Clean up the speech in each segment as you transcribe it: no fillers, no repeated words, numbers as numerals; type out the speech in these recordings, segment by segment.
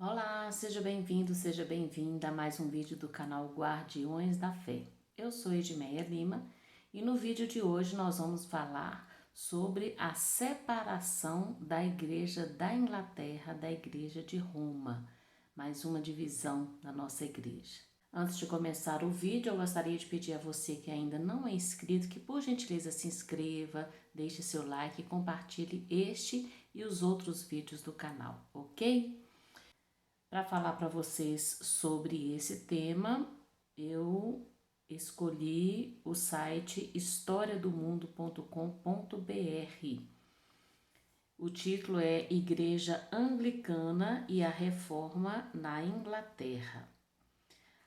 Olá, seja bem-vindo, seja bem-vinda a mais um vídeo do canal Guardiões da Fé. Eu sou Edmeia Lima e no vídeo de hoje nós vamos falar sobre a separação da Igreja da Inglaterra da Igreja de Roma, mais uma divisão da nossa igreja. Antes de começar o vídeo, eu gostaria de pedir a você que ainda não é inscrito que por gentileza se inscreva, deixe seu like e compartilhe este e os outros vídeos do canal, ok? Para falar para vocês sobre esse tema, eu escolhi o site historiadomundo.com.br. O título é Igreja Anglicana e a Reforma na Inglaterra.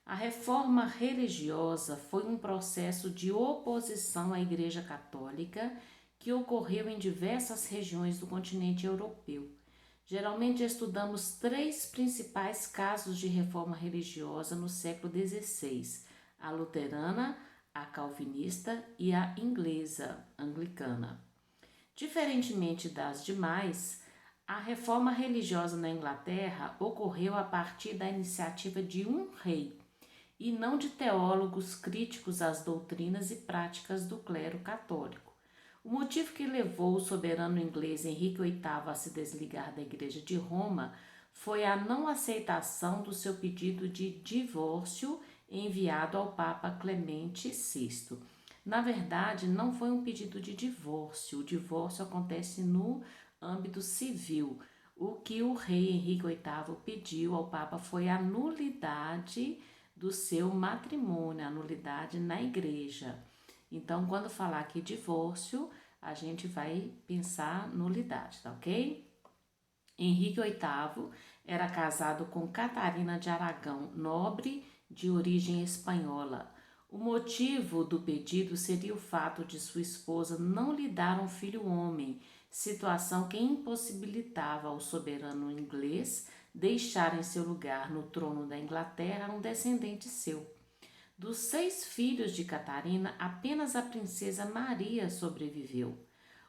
A reforma religiosa foi um processo de oposição à Igreja Católica que ocorreu em diversas regiões do continente europeu. Geralmente estudamos três principais casos de reforma religiosa no século XVI: a luterana, a calvinista e a inglesa, anglicana. Diferentemente das demais, a reforma religiosa na Inglaterra ocorreu a partir da iniciativa de um rei e não de teólogos críticos às doutrinas e práticas do clero católico. O motivo que levou o soberano inglês Henrique VIII a se desligar da Igreja de Roma foi a não aceitação do seu pedido de divórcio enviado ao Papa Clemente VI. Na verdade, não foi um pedido de divórcio. O divórcio acontece no âmbito civil. O que o rei Henrique VIII pediu ao Papa foi a nulidade do seu matrimônio, a nulidade na igreja. Então, quando falar aqui divórcio, a gente vai pensar nulidade, tá ok? Henrique VIII era casado com Catarina de Aragão, nobre de origem espanhola. O motivo do pedido seria o fato de sua esposa não lhe dar um filho homem, situação que impossibilitava ao soberano inglês deixar em seu lugar no trono da Inglaterra um descendente seu. Dos 6 filhos de Catarina, apenas a princesa Maria sobreviveu.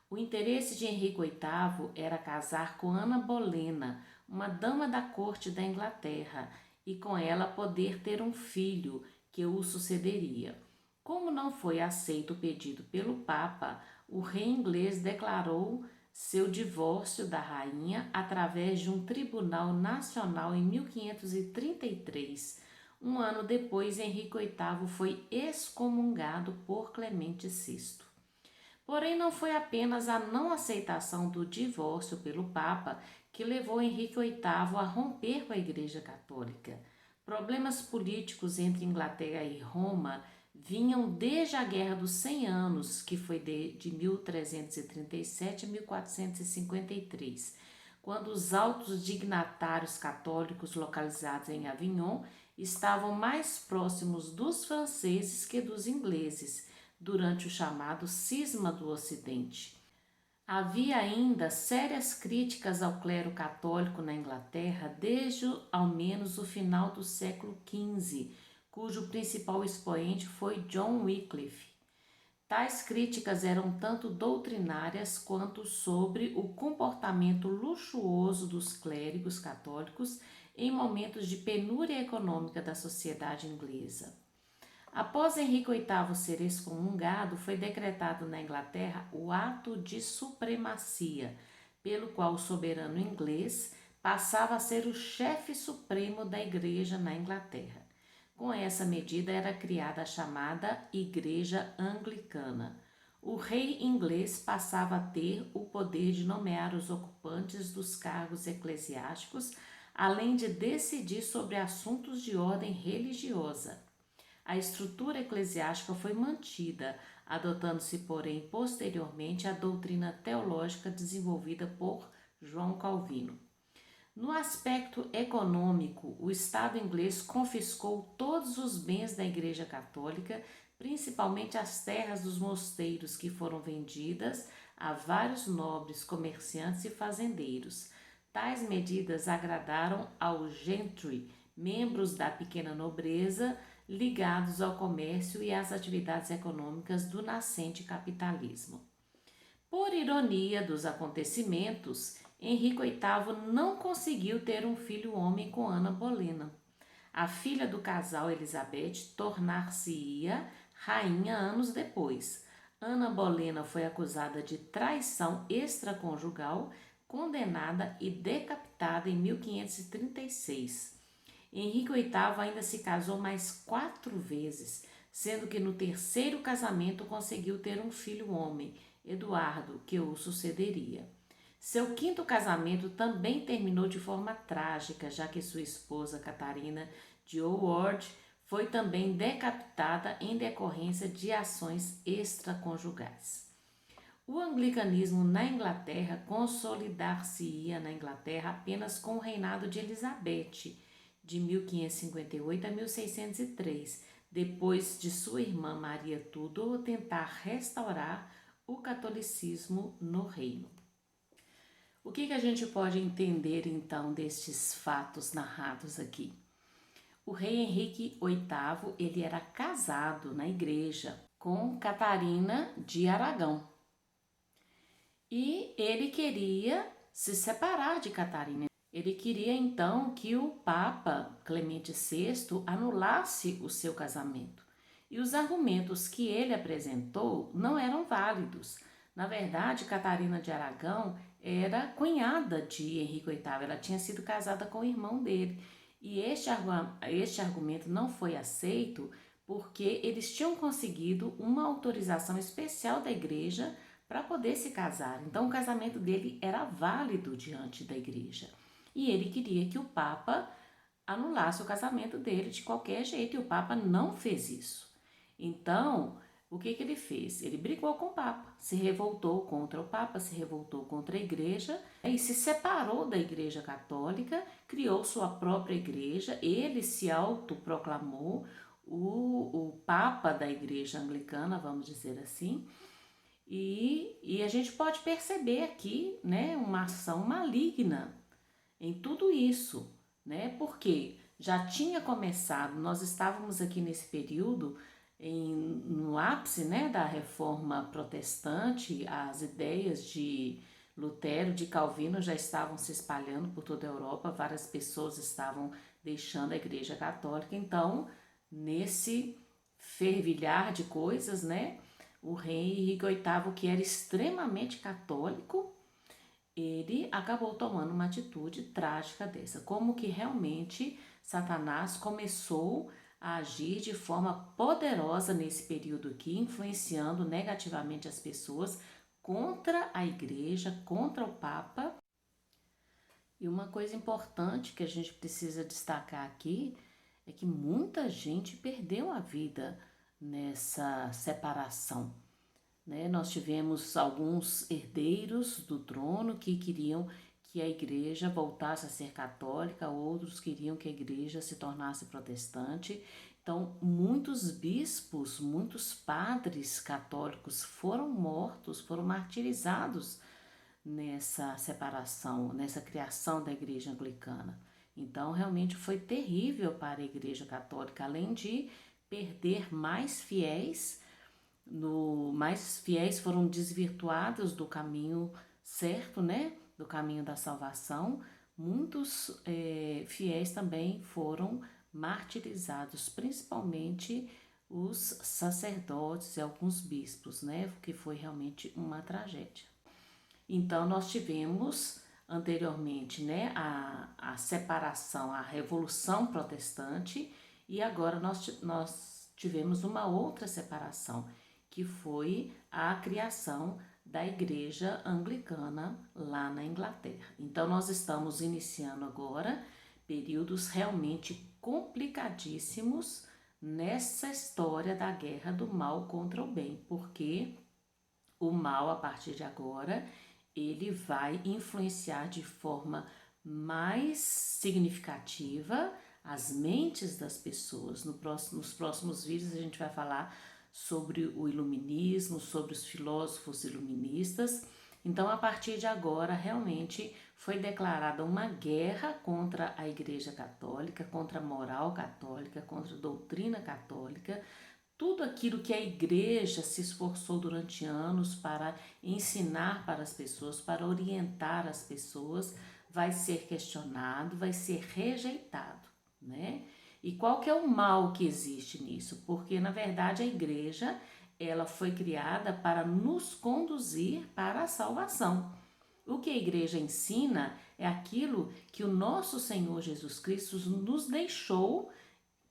O interesse de Henrique VIII era casar com Ana Bolena, uma dama da corte da Inglaterra, e com ela poder ter um filho que o sucederia. Como não foi aceito o pedido pelo Papa, o rei inglês declarou seu divórcio da rainha através de um tribunal nacional em 1533. Um ano depois, Henrique VIII foi excomungado por Clemente VI. Porém, não foi apenas a não aceitação do divórcio pelo Papa que levou Henrique VIII a romper com a Igreja Católica. Problemas políticos entre Inglaterra e Roma vinham desde a Guerra dos 100 Anos, que foi de 1337 a 1453, quando os altos dignatários católicos localizados em Avignon estavam mais próximos dos franceses que dos ingleses, durante o chamado Cisma do Ocidente. Havia ainda sérias críticas ao clero católico na Inglaterra desde ao menos o final do século XV, cujo principal expoente foi John Wycliffe. Tais críticas eram tanto doutrinárias quanto sobre o comportamento luxuoso dos clérigos católicos em momentos de penúria econômica da sociedade inglesa. Após Henrique VIII ser excomungado, foi decretado na Inglaterra o Ato de Supremacia, pelo qual o soberano inglês passava a ser o chefe supremo da Igreja na Inglaterra. Com essa medida era criada a chamada Igreja Anglicana. O rei inglês passava a ter o poder de nomear os ocupantes dos cargos eclesiásticos, além de decidir sobre assuntos de ordem religiosa. A estrutura eclesiástica foi mantida, adotando-se, porém, posteriormente a doutrina teológica desenvolvida por João Calvino. No aspecto econômico, o Estado inglês confiscou todos os bens da Igreja Católica, principalmente as terras dos mosteiros que foram vendidas a vários nobres, comerciantes e fazendeiros. Tais medidas agradaram aos gentry, membros da pequena nobreza, ligados ao comércio e às atividades econômicas do nascente capitalismo. Por ironia dos acontecimentos, Henrique VIII não conseguiu ter um filho homem com Ana Bolena. A filha do casal, Elizabeth, tornar-se-ia rainha anos depois. Ana Bolena foi acusada de traição extraconjugal, condenada e decapitada em 1536. Henrique VIII ainda se casou mais 4 vezes, sendo que no terceiro casamento conseguiu ter um filho homem, Eduardo, que o sucederia. Seu quinto casamento também terminou de forma trágica, já que sua esposa, Catarina de Howard, foi também decapitada em decorrência de ações extraconjugais. O anglicanismo na Inglaterra consolidar-se-ia na Inglaterra apenas com o reinado de Elizabeth, de 1558 a 1603, depois de sua irmã Maria Tudor tentar restaurar o catolicismo no reino. O que a gente pode entender então destes fatos narrados aqui? O rei Henrique VIII, ele era casado na igreja com Catarina de Aragão. E ele queria se separar de Catarina. Ele queria então que o Papa Clemente VI anulasse o seu casamento. E os argumentos que ele apresentou não eram válidos. Na verdade, Catarina de Aragão era cunhada de Henrique VIII, ela tinha sido casada com o irmão dele. E este argumento não foi aceito porque eles tinham conseguido uma autorização especial da igreja para poder se casar. Então, o casamento dele era válido diante da igreja. E ele queria que o Papa anulasse o casamento dele de qualquer jeito, e o Papa não fez isso. Então, o que ele fez? Ele brigou com o Papa, se revoltou contra o Papa, se revoltou contra a igreja e se separou da igreja católica, criou sua própria igreja, ele se autoproclamou o Papa da igreja anglicana, vamos dizer assim, e a gente pode perceber aqui, né, uma ação maligna em tudo isso, né, porque já tinha começado, nós estávamos aqui nesse período no ápice, né, da reforma protestante, as ideias de Lutero, de Calvino já estavam se espalhando por toda a Europa, várias pessoas estavam deixando a igreja católica, então nesse fervilhar de coisas, né, o rei Henrique VIII, que era extremamente católico, ele acabou tomando uma atitude trágica dessa, como que realmente Satanás começou a agir de forma poderosa nesse período aqui, influenciando negativamente as pessoas contra a igreja, contra o Papa. E uma coisa importante que a gente precisa destacar aqui é que muita gente perdeu a vida nessa separação, né? Nós tivemos alguns herdeiros do trono que queriam que a igreja voltasse a ser católica, outros queriam que a igreja se tornasse protestante. Então, muitos bispos, muitos padres católicos foram mortos, foram martirizados nessa separação, nessa criação da igreja anglicana. Então, realmente foi terrível para a igreja católica, além de perder mais fiéis, mais fiéis foram desvirtuados do caminho certo, né? Do caminho da salvação. Muitos fiéis também foram martirizados, principalmente os sacerdotes e alguns bispos, né? Que foi realmente uma tragédia. Então, nós tivemos anteriormente, né, a separação, a Revolução Protestante, e agora nós tivemos uma outra separação, que foi a criação da Igreja Anglicana lá na Inglaterra. Então, nós estamos iniciando agora períodos realmente complicadíssimos nessa história da guerra do mal contra o bem, porque o mal, a partir de agora, ele vai influenciar de forma mais significativa as mentes das pessoas. Nos próximos vídeos a gente vai falar sobre o iluminismo, sobre os filósofos iluministas. Então, a partir de agora, realmente foi declarada uma guerra contra a Igreja Católica, contra a moral católica, contra a doutrina católica, tudo aquilo que a igreja se esforçou durante anos para ensinar para as pessoas, para orientar as pessoas, vai ser questionado, vai ser rejeitado, né? E qual que é o mal que existe nisso? Porque na verdade a igreja, ela foi criada para nos conduzir para a salvação. O que a igreja ensina é aquilo que o nosso Senhor Jesus Cristo nos deixou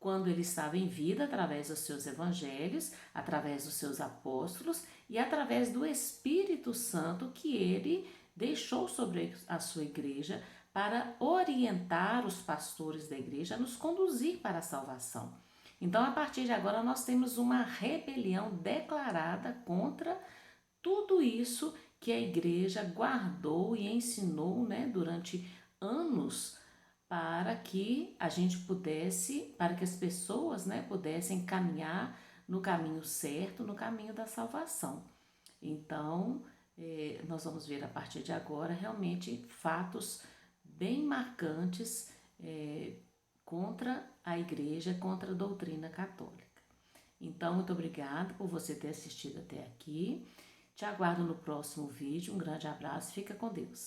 quando ele estava em vida, através dos seus evangelhos, através dos seus apóstolos e através do Espírito Santo que ele deixou sobre a sua igreja para orientar os pastores da igreja a nos conduzir para a salvação. Então, a partir de agora, nós temos uma rebelião declarada contra tudo isso que a igreja guardou e ensinou, né, durante anos, para que a gente pudesse, para que as pessoas, né, pudessem caminhar no caminho certo, no caminho da salvação. Então, nós vamos ver a partir de agora realmente fatos bem marcantes contra a igreja, contra a doutrina católica. Então, muito obrigada por você ter assistido até aqui. Te aguardo no próximo vídeo. Um grande abraço. Fica com Deus.